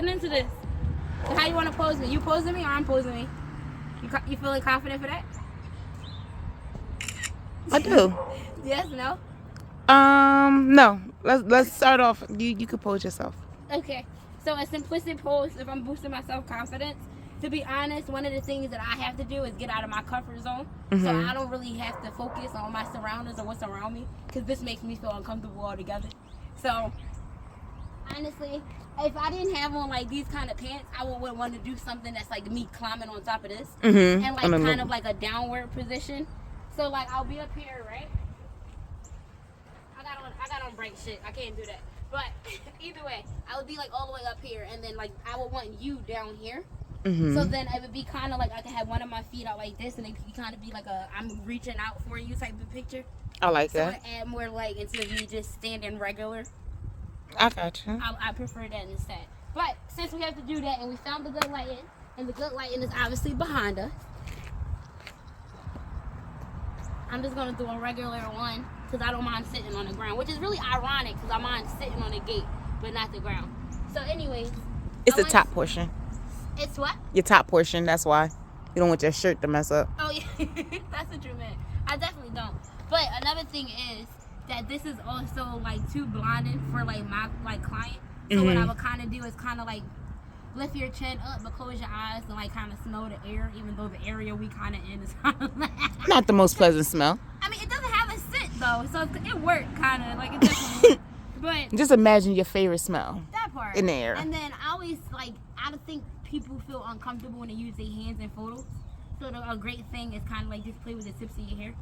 getting into this. So how you want to pose me? You posing me or I'm posing me? You feeling confident for that? I do. Yes, no? No. Let's start off. You could pose yourself. Okay. So a simplistic pose, if I'm boosting my self-confidence, to be honest, one of the things that I have to do is get out of my comfort zone. So I don't really have to focus on my surroundings or what's around me, because this makes me feel uncomfortable altogether. So honestly, if I didn't have on like these kind of pants, I would want to do something that's like me climbing on top of this, and like kind of like a downward position. So like I'll be up here, right? I got on bright shit. I can't do that. But either way, I would be like all the way up here, and then like I would want you down here. So then it would be kind of like I could have one of my feet out like this, and it could kind of be like a I'm reaching out for you type of picture. I like so that. So add more like instead of me just standing regular. I got you. I prefer that instead. But since we have to do that, and we found the good lighting, and the good lighting is obviously behind us, I'm just gonna do a regular one because I don't mind sitting on the ground, which is really ironic because I mind sitting on the gate, but not the ground. So, anyways, it's the top portion. It's what? Your top portion. That's why you don't want your shirt to mess up. Oh yeah, that's what you meant. I definitely don't. But another thing is that this is also like too blinding for like my like client. So what I would kind of do is kind of like lift your chin up, but close your eyes and like kind of smell the air, even though the area we kind of in is kind of not the most pleasant smell. I mean, it doesn't have a scent though, so it worked kind of like it definitely worked. But just imagine your favorite smell. That part. In the air. And then I always like I don't think people feel uncomfortable when they use their hands in photos. So a great thing is kind of like just play with the tips of your hair,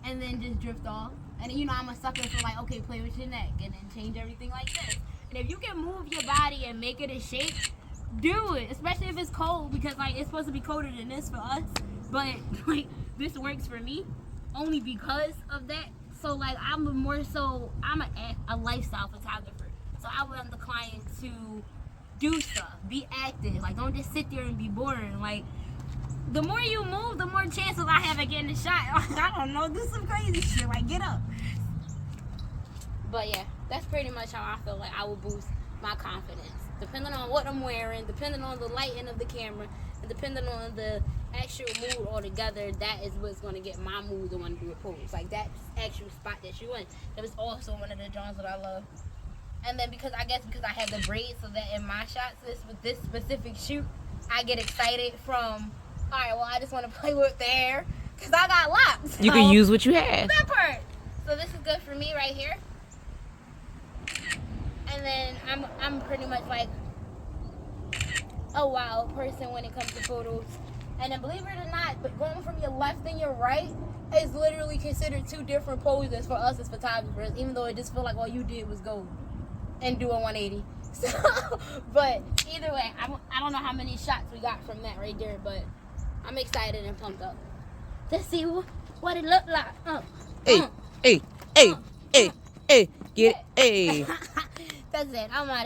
and then just drift off. And you know I'm a sucker for like okay, play with your neck, and then change everything like this. And if you can move your body and make it a shape, do it. Especially if it's cold, because like it's supposed to be colder than this for us, but like this works for me only because of that. So like I'm a lifestyle photographer. So I want the client to do stuff, be active. Like don't just sit there and be boring. Like the more you move, the more chances I have of getting a shot. I don't know, do some crazy shit. Like get up. But yeah, that's pretty much how I feel like I will boost my confidence. Depending on what I'm wearing, depending on the lighting of the camera, and depending on the actual mood altogether, that is what's going to get my mood to want to do a pose. Like that actual spot that you in. That was also one of the genres that I love. And then because I have the braids, so that in my shots, with this specific shoot, I get excited from, all right, well, I just want to play with the hair because I got locks. You can use what you have. That part. So this is good for me right here. And then I'm pretty much like a wild person when it comes to photos. And then believe it or not, but going from your left and your right is literally considered two different poses for us as photographers, even though it just feel like all you did was go and do a 180. So, but either way, I don't know how many shots we got from that right there, but I'm excited and pumped up to see what it looked like. Hey, get it. Hey. That's it. I'm out.